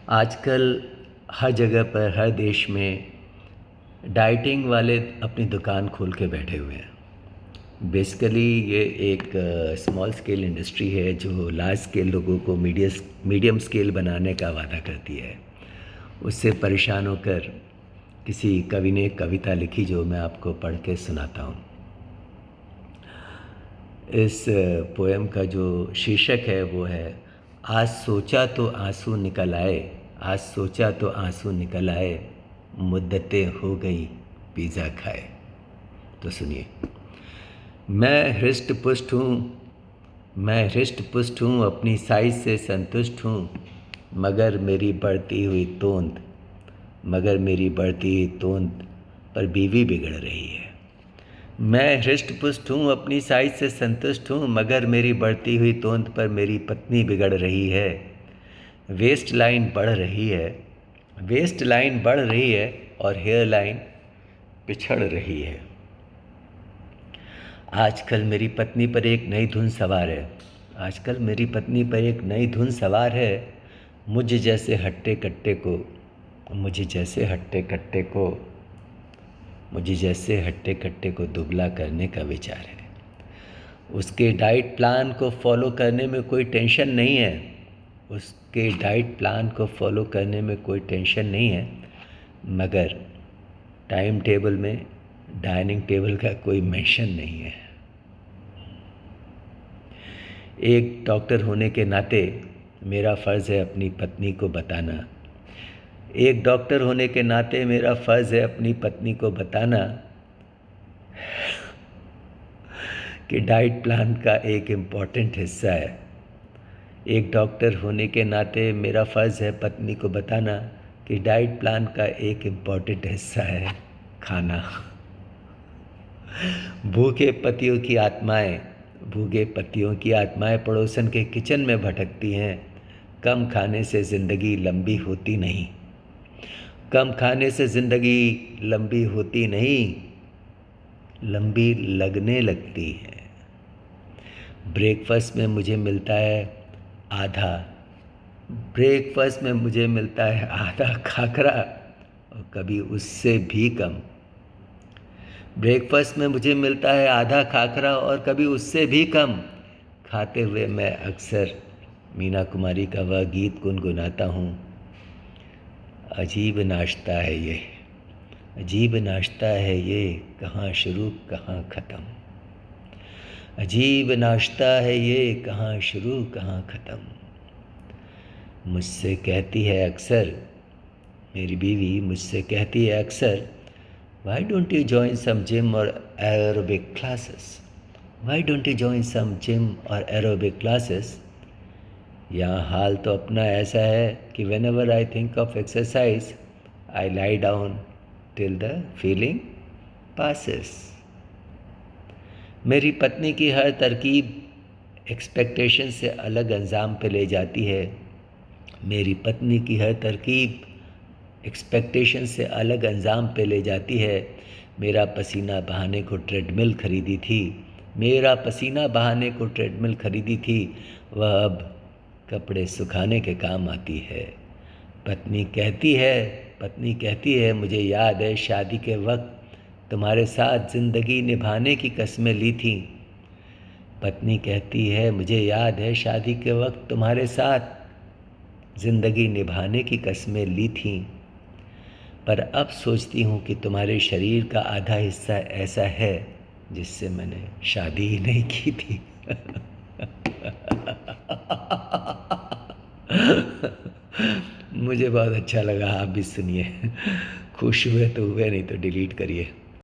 आजकल हर जगह पर, हर देश में डाइटिंग वाले अपनी दुकान खोल के बैठे हुए हैं। बेसिकली ये एक स्मॉल स्केल इंडस्ट्री है जो लार्ज स्केल लोगों को मीडियम स्केल बनाने का वादा करती है। उससे परेशान होकर किसी कवि ने एक कविता लिखी जो मैं आपको पढ़ के सुनाता हूँ। इस पोएम का जो शीर्षक है वो है, आज सोचा तो आंसू निकल आए, आज सोचा तो आंसू निकल आए, मुद्दतें हो गई पिज़्ज़ा खाए। तो सुनिए। मैं हृष्ट पुष्ट हूँ, मैं हृष्ट पुष्ट हूँ, अपनी साइज से संतुष्ट हूँ, मगर मेरी बढ़ती हुई तोंद, मगर मेरी बढ़ती हुई तोंद पर बीवी बिगड़ रही है। मैं हृष्ट पुष्ट हूँ, अपनी साइज से संतुष्ट हूँ, मगर मेरी बढ़ती हुई तोंद पर मेरी पत्नी बिगड़ रही है। वेस्ट लाइन बढ़ रही है, वेस्ट लाइन बढ़ रही है और हेयर लाइन पिछड़ रही है। आजकल मेरी पत्नी पर एक नई धुन सवार है, आजकल मेरी पत्नी पर एक नई धुन सवार है। मुझ जैसे हट्टे कट्टे को, मुझे जैसे हट्टे कट्टे को, मुझे जैसे हट्टे कट्टे को दुबला करने का विचार है। उसके डाइट प्लान को फॉलो करने में कोई टेंशन नहीं है, उसके डाइट प्लान को फॉलो करने में कोई टेंशन नहीं है, मगर टाइम टेबल में डाइनिंग टेबल का कोई मेंशन नहीं है। एक डॉक्टर होने के नाते मेरा फ़र्ज़ है अपनी पत्नी को बताना, एक डॉक्टर होने के नाते मेरा फ़र्ज़ है अपनी पत्नी को बताना कि डाइट प्लान का एक इम्पॉर्टेंट हिस्सा है। एक डॉक्टर होने के नाते मेरा फ़र्ज़ है पत्नी को बताना कि डाइट प्लान का एक इम्पॉर्टेंट हिस्सा है खाना। भूखे पतियों की आत्माएं, भूखे पतियों की आत्माएं पड़ोसन के किचन में भटकती हैं। कम खाने से ज़िंदगी लंबी होती नहीं, कम खाने से ज़िंदगी लंबी होती नहीं, लंबी लगने लगती है। ब्रेकफास्ट में मुझे मिलता है आधा, ब्रेकफास्ट में मुझे मिलता है आधा खाखरा और कभी उससे भी कम। ब्रेकफास्ट में मुझे मिलता है आधा खाखरा और कभी उससे भी कम। खाते हुए मैं अक्सर मीना कुमारी का वह गीत गुनगुनाता हूँ, अजीब नाश्ता है ये, अजीब नाश्ता है ये, कहाँ शुरू कहाँ ख़त्म। अजीब नाश्ता है ये, कहाँ शुरू कहाँ ख़त्म। मुझसे कहती है अक्सर, मेरी बीवी मुझसे कहती है अक्सर, Why don't you join some gym or aerobic classes? Why don't you join some gym or aerobic classes? यहाँ हाल तो अपना ऐसा है कि whenever I think of exercise, I lie down till the feeling passes. मेरी पत्नी की हर तरकीब एक्सपेक्टेशन से अलग अंजाम पे ले जाती है। मेरी पत्नी की हर तरकीब एक्सपेक्टेशन से अलग अंजाम पे ले जाती है। मेरा पसीना बहाने को ट्रेडमिल खरीदी थी, मेरा पसीना बहाने को ट्रेडमिल खरीदी थी, वह अब कपड़े सुखाने के काम आती है। पत्नी कहती है मुझे याद है शादी के वक्त तुम्हारे साथ ज़िंदगी निभाने की कस्में ली थी। पत्नी कहती है मुझे याद है शादी के वक्त तुम्हारे साथ ज़िंदगी निभाने की कस्में ली थीं, पर अब सोचती हूँ कि तुम्हारे शरीर का आधा हिस्सा ऐसा है जिससे मैंने शादी ही नहीं की थी। मुझे बहुत अच्छा लगा, आप भी सुनिए। खुश हुए तो हुए, नहीं तो डिलीट करिए।